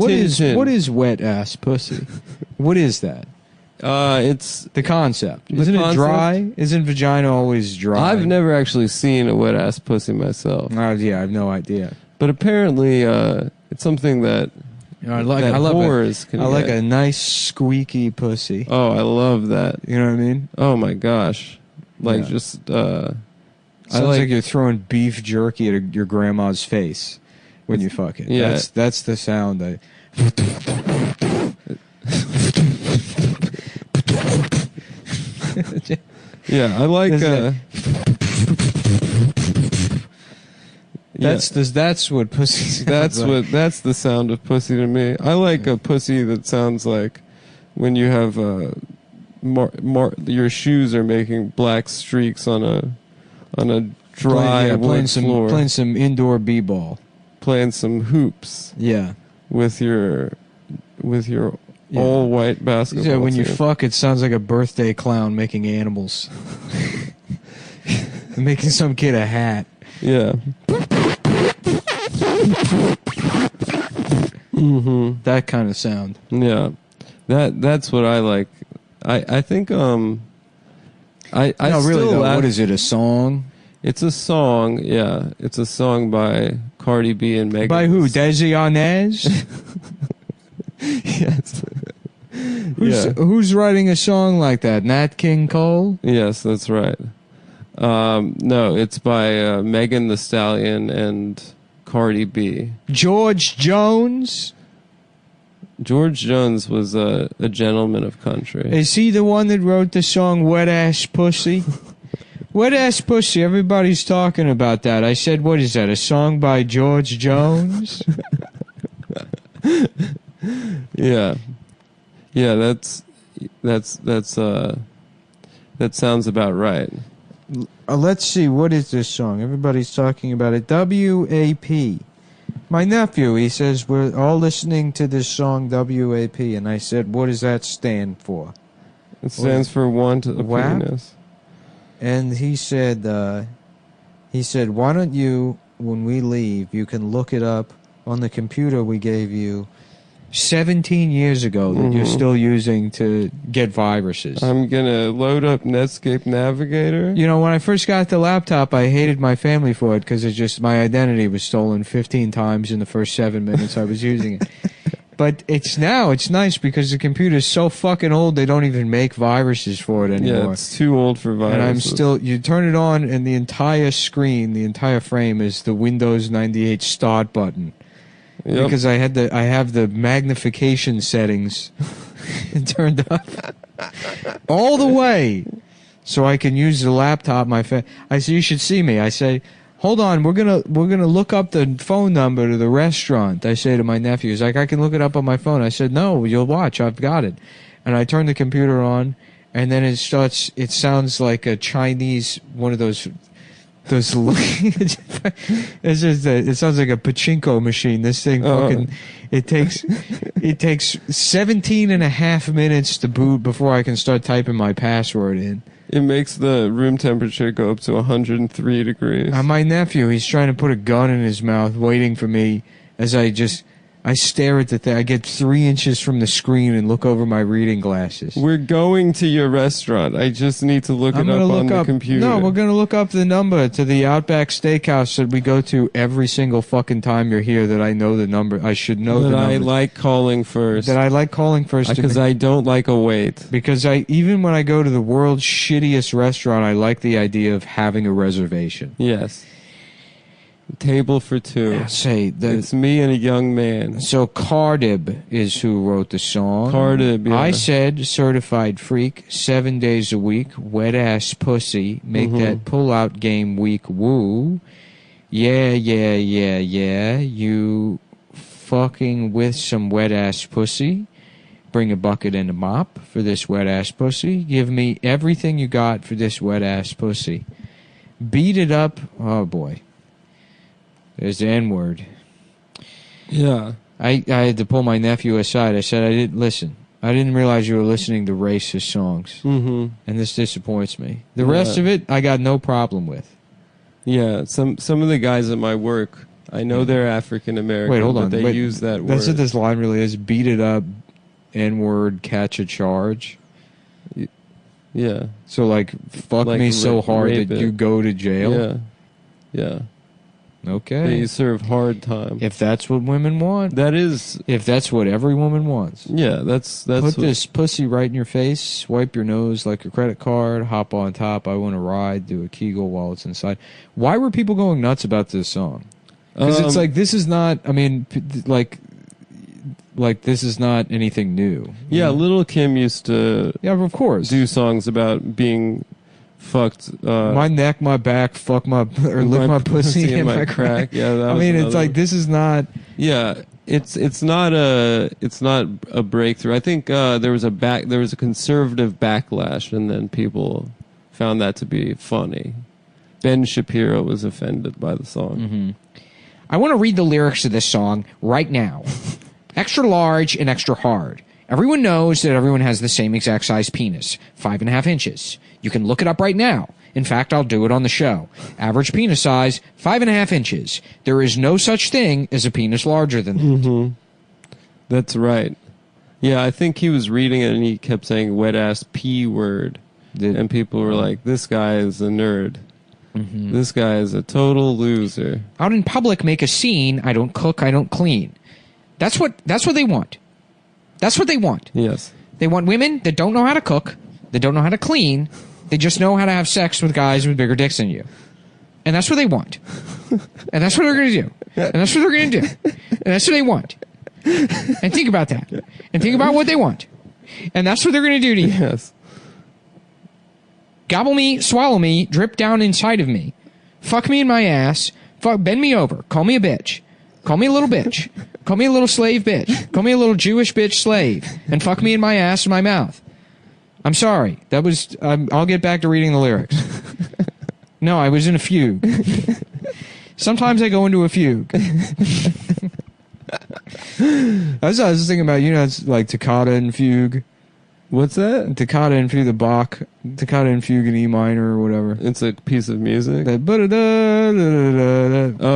What is wet ass pussy? What is that? It's the concept. Isn't it dry? Isn't vagina always dry? I've never actually seen a wet ass pussy myself. Yeah, I have no idea. But apparently, it's something that I like a nice squeaky pussy. Oh, I love that. You know what I mean? Oh my gosh, Sounds like you're throwing beef jerky at your grandma's face when you fuck it. Yeah, that's the sound. Yeah, I like. That's what pussy. That's the sound of pussy to me. I like a pussy that sounds like when you have your shoes are making black streaks on a dry wood floor. Playing some indoor b-ball. Playing some hoops. Yeah. With your all white basketball. Yeah, when you fuck, it sounds like a birthday clown making animals. Making some kid a hat. Yeah. Mm-hmm. That kind of sound. Yeah. That's what I like. I think No, really though, what is it, a song? It's a song, yeah. It's a song by Cardi B and Megan. By who? Desi Arnaz? Yes. Who's writing a song like that? Nat King Cole? Yes, that's right. No, it's by Megan Thee Stallion and Cardi B. George Jones? George Jones was a gentleman of country. Is he the one that wrote the song Wet Ass Pussy? Wet Ass Pussy, everybody's talking about that. I said, what is that, a song by George Jones? Yeah. Yeah, that sounds about right. Let's see, what is this song? Everybody's talking about it. WAP. My nephew, he says, we're all listening to this song WAP, and I said, what does that stand for? It stands for want of penis. And he said, why don't you, when we leave, you can look it up on the computer we gave you 17 years ago that you're still using to get viruses. I'm going to load up Netscape Navigator. You know, when I first got the laptop, I hated my family for it because my identity was stolen 15 times in the first 7 minutes I was using it. But it's nice because the computer is so fucking old they don't even make viruses for it anymore. Yeah, it's too old for viruses. And you turn it on and the entire screen, the entire frame is the Windows 98 start button. Yep. Because I have the magnification settings turned up all the way so I can use the laptop. I say, you should see me. I say, hold on, we're gonna look up the phone number to the restaurant. I say to my nephew, he's like, I can look it up on my phone. I said, no, you'll watch, I've got it. And I turn the computer on, and then it sounds like a Chinese, one of those it sounds like a pachinko machine. This thing it takes 17 and a half minutes to boot before I can start typing my password in. It makes the room temperature go up to 103 degrees. My nephew, he's trying to put a gun in his mouth, waiting for me as I stare at the thing. I get 3 inches from the screen and look over my reading glasses. We're going to your restaurant. I just need to look it up on the computer. No, we're going to look up the number to the Outback Steakhouse that we go to every single fucking time you're here, that I know the number. I should know the number. That I like calling first. Because I don't like a wait. Because even when I go to the world's shittiest restaurant, I like the idea of having a reservation. Yes. Table for 2. It's me and a young man. So Cardib is who wrote the song. Cardib, yeah. I said certified freak, 7 days a week, wet ass pussy, make that pull out game weak, woo. Yeah, you fucking with some wet ass pussy. Bring a bucket and a mop for this wet ass pussy. Give me everything you got for this wet ass pussy. Beat it up. Oh boy. There's the N-word. Yeah. I had to pull my nephew aside. I said, I didn't realize you were listening to racist songs. Mm-hmm. And this disappoints me. The rest of it, I got no problem with. Yeah. Some of the guys at my work, I know they're African American. Wait, hold on. But they use that word. That's what this line really is. Beat it up, N-word, catch a charge. Yeah. So, like, fuck Like me so hard rape that it. you go to jail? Yeah. Yeah. Okay. They serve hard time. If that's what women want. That is... If that's what every woman wants. Yeah, that's Put this pussy right in your face, swipe your nose like a credit card, hop on top, I want to ride, do a Kegel while it's inside. Why were people going nuts about this song? Because it's like, this is not, I mean, like this is not anything new. Yeah, Little Kim used to of course. do songs about being fucked. My neck, my back, fuck my, or lick my pussy and my crack. Yeah, that I was mean, it's another like, one. this is not... Yeah, it's not a breakthrough. I think there was a conservative backlash, and then people found that to be funny. Ben Shapiro was offended by the song. Mm-hmm. I want to read the lyrics of this song right now. Extra large and extra hard. Everyone knows that everyone has the same exact size penis, 5.5 inches. You can look it up right now. In fact, I'll do it on the show. Average penis size, 5.5 inches. There is no such thing as a penis larger than that. Mm-hmm. That's right. Yeah, I think he was reading it and he kept saying wet ass P word. And people were like, this guy is a nerd. Mm-hmm. This guy is a total loser. Out in public, make a scene. I don't cook, I don't clean. That's what they want. That's what they want. Yes. They want women that don't know how to cook, that don't know how to clean, they just know how to have sex with guys with bigger dicks than you. And that's what they want. And that's what they're going to do. And that's what they're going to do. And that's what they want. And think about that. And think about what they want. And that's what they're going to do to you. Yes. Gobble me, swallow me, drip down inside of me. Fuck me in my ass. Bend me over. Call me a bitch. Call me a little bitch. Call me a little slave bitch. Call me a little Jewish bitch slave. And fuck me in my ass and my mouth. I'm sorry. That was... I'll get back to reading the lyrics. No, I was in a fugue. Sometimes I go into a fugue. I was thinking about, it's like toccata and fugue. What's that? Toccata and fugue, the Bach. Toccata and fugue in E minor or whatever. It's a piece of music? Oh,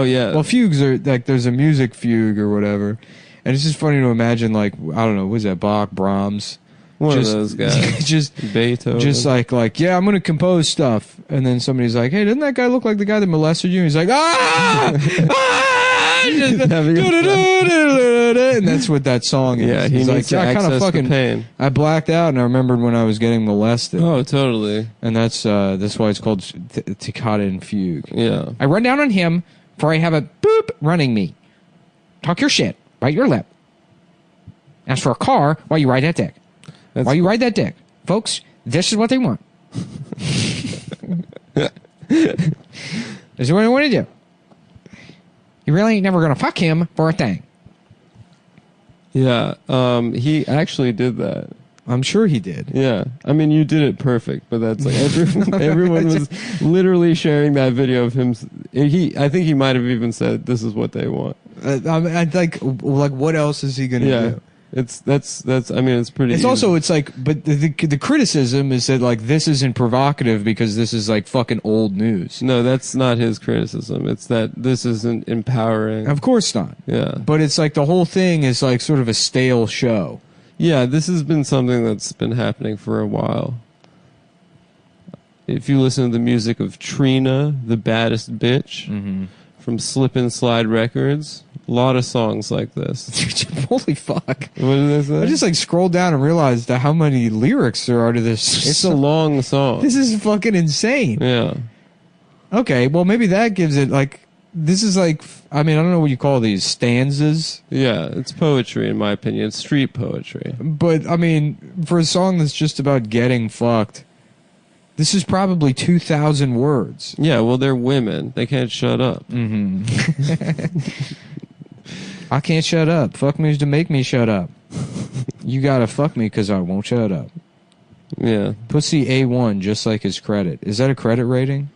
yeah. Well, fugues are, like, there's a music fugue or whatever. And it's just funny to imagine, like, I don't know, was that Bach, Brahms? One of those guys. Just Beethoven. Just like, yeah, I'm going to compose stuff. And then somebody's like, hey, doesn't that guy look like the guy that molested you? And he's like, and that's what that song is. Yeah, he's needs to access the pain. I blacked out and I remembered when I was getting molested. Oh, totally. And that's why it's called toccata and fugue. Yeah. I run down on him, for I have a boop running me. Talk your shit. Bite your lip. Ask for a car while you ride that dick. While you ride that dick. Folks, this is what they want. This is what I want to do. You really ain't never going to fuck him for a thing. Yeah, he actually did that. I'm sure he did. Yeah, I mean, you did it perfect, but that's like everyone was literally sharing that video of him. I think he might have even said, "This is what they want." I like what else is he going to do? That's. I mean, it's pretty. It's easy. also, it's like, but the criticism is that like this isn't provocative because this is like fucking old news. No, that's not his criticism. It's that this isn't empowering. Of course not. Yeah, but it's like the whole thing is like sort of a stale show. Yeah, this has been something that's been happening for a while. If you listen to the music of Trina, the baddest bitch, from Slip and Slide Records, a lot of songs like this. Holy fuck. What did I say? I just like scrolled down and realized how many lyrics there are to this. It's a long song. This is fucking insane. Yeah. Okay, well maybe that gives it like, this is like, I mean, I don't know what you call these, stanzas? Yeah, it's poetry in my opinion. It's street poetry. But, I mean, for a song that's just about getting fucked, this is probably 2,000 words. Yeah, well, they're women. They can't shut up. I can't shut up. Fuck me is to make me shut up. You gotta fuck me because I won't shut up. Yeah. Pussy A1, just like his credit. Is that a credit rating?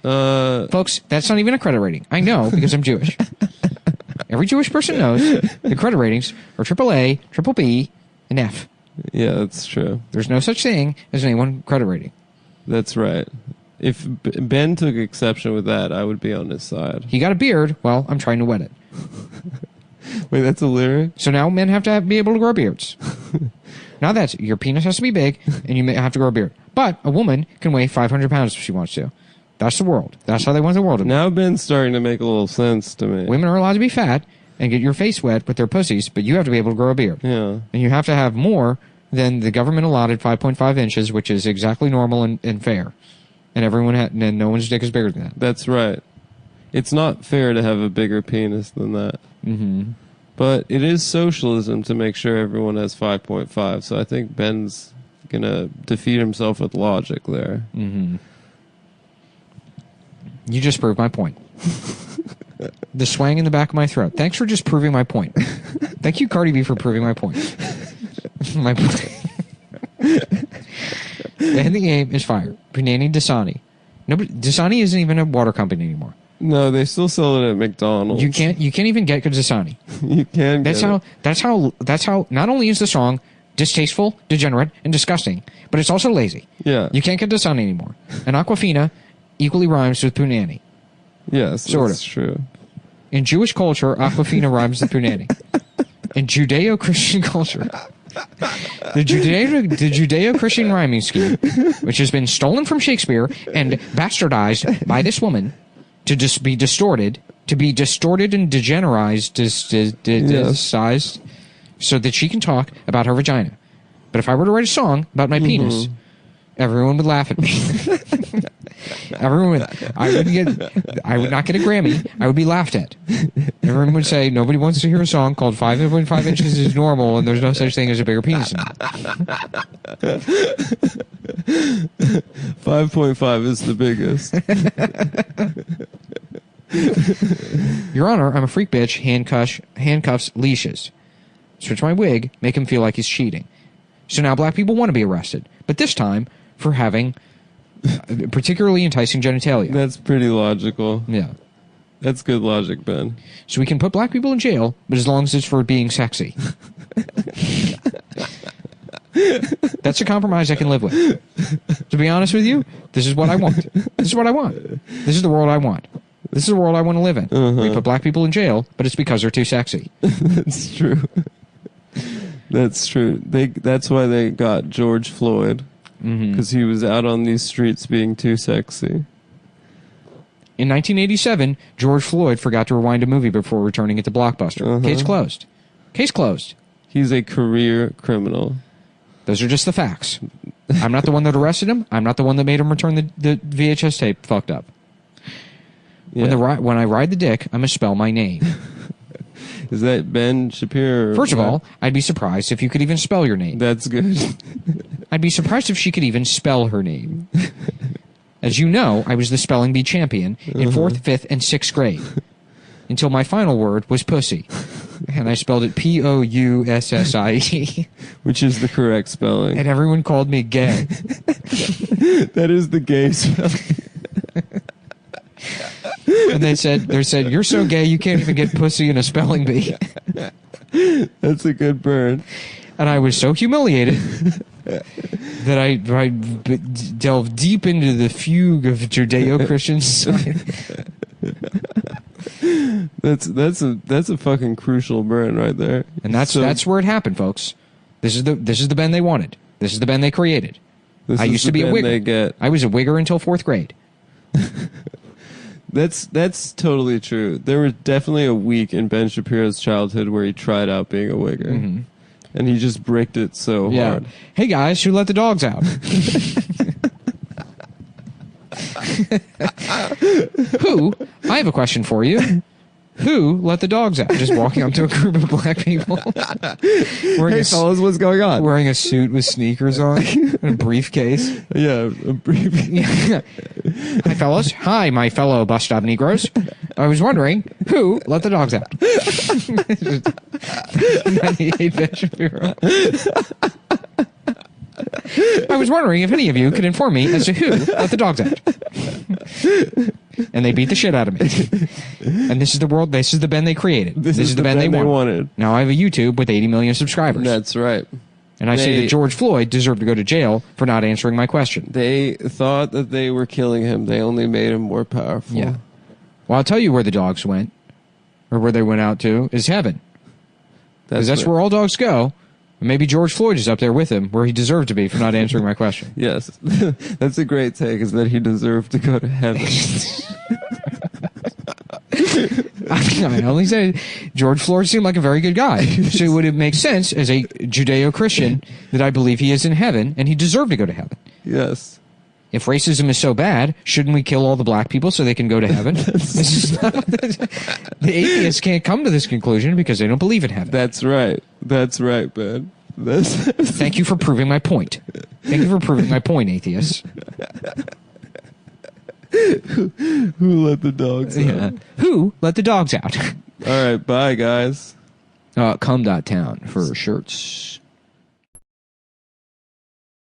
Folks, that's not even a credit rating. I know because I'm Jewish. Every Jewish person knows the credit ratings are AAA, triple B, and F. Yeah, that's true. There's no such thing as any one credit rating. That's right. If Ben took exception with that, I would be on his side. He got a beard. Well, I'm trying to wet it. Wait, that's a lyric? So now men have to be able to grow beards. Now that's your penis has to be big, and you may have to grow a beard. But a woman can weigh 500 pounds if she wants to. That's the world. That's how they want the world to be. Now Ben's starting to make a little sense to me. Women are allowed to be fat and get your face wet with their pussies, but you have to be able to grow a beard. Yeah. And you have to have more than the government allotted 5.5 inches, which is exactly normal and fair. And and no one's dick is bigger than that. That's right. It's not fair to have a bigger penis than that. Mm-hmm. But it is socialism to make sure everyone has 5.5. So I think Ben's going to defeat himself with logic there. Mm-hmm. You just proved my point. The swang in the back of my throat. Thanks for just proving my point. Thank you, Cardi B, for proving my point. My point. And the game is fire. Punani Dasani. Dasani isn't even a water company anymore. No, they still sell it at McDonald's. You can't even get Dasani. You can. That's how. Not only is the song distasteful, degenerate, and disgusting, but it's also lazy. Yeah. You can't get Dasani anymore. And Aquafina equally rhymes with Punani. Yes, sort that's of. True. In Jewish culture, Aquafina rhymes with Punani. In Judeo-Christian culture, the Judeo-Christian rhyming scheme, which has been stolen from Shakespeare and bastardized by this woman to just be distorted, and degenerized, sized, so that she can talk about her vagina. But if I were to write a song about my penis, everyone would laugh at me. I would not get a Grammy. I would be laughed at. Everyone would say, nobody wants to hear a song called 5.5 inches is normal and there's no such thing as a bigger penis. 5.5 is the biggest. Your Honor, I'm a freak bitch, handcuffs, leashes. Switch my wig, make him feel like he's cheating. So now black people want to be arrested, but this time for having particularly enticing genitalia. That's pretty logical. Yeah. That's good logic, Ben. So we can put black people in jail, but as long as it's for being sexy. That's a compromise I can live with. To be honest with you, this is what I want. This is what I want. This is the world I want. This is the world I want to live in. We put black people in jail, but it's because they're too sexy. That's true. That's true. That's why they got George Floyd. Because he was out on these streets being too sexy. In 1987, George Floyd forgot to rewind a movie before returning it to Blockbuster. Case closed. Case closed. He's a career criminal. Those are just the facts. I'm not the one that arrested him. I'm not the one that made him return the VHS tape fucked up. Yeah. When I ride the dick, I'm going to spell my name. Is that Ben Shapiro? First of all, I'd be surprised if you could even spell your name. That's good. I'd be surprised if she could even spell her name. As you know, I was the spelling bee champion in 4th, 5th, and 6th grade. Until my final word was pussy. And I spelled it P-O-U-S-S-I-E. Which is the correct spelling. And everyone called me gay. That is the gay spelling. And they said, you're so gay you can't even get pussy in a spelling bee. That's a good burn. And I was so humiliated that I delved deep into the fugue of Judeo-Christian society. That's a fucking crucial burn right there. And that's where it happened, folks. This is the Ben they wanted. This is the Ben they created. I used to be a wigger. I was a wigger until 4th grade. That's totally true. There was definitely a week in Ben Shapiro's childhood where he tried out being a wigger. And he just bricked it so hard. Hey guys, who let the dogs out? Who? I have a question for you. Who let the dogs out? Just walking up to a group of black people. Hey fellas, what's going on? Wearing a suit with sneakers on and a briefcase. Yeah, a briefcase. Yeah. Hi fellas. Hi, my fellow bus stop Negroes. I was wondering, who let the dogs out? 98 Ben Shapiro. I was wondering if any of you could inform me as to who let the dogs out. And they beat the shit out of me. And this is the world. This is the Ben they created. This is the Ben they wanted. Now I have a YouTube with 80 million subscribers. That's right. And I say that George Floyd deserved to go to jail for not answering my question. They thought that they were killing him. They only made him more powerful. Yeah. Well, I'll tell you where the dogs went, or where they went out to, is heaven. Because that's where all dogs go. And maybe George Floyd is up there with him, where he deserved to be for not answering my question. Yes. That's a great take, is that he deserved to go to heaven. I only said George Floyd seemed like a very good guy. So would it make sense, as a Judeo-Christian, that I believe he is in heaven, and he deserved to go to heaven? Yes. If racism is so bad, shouldn't we kill all the black people so they can go to heaven? The atheists can't come to this conclusion because they don't believe in heaven. That's right. That's right, Ben. Thank you for proving my point. Thank you for proving my point, atheists. Who let the dogs out? Yeah. Who let the dogs out? All right, bye, guys. CumTown for shirts.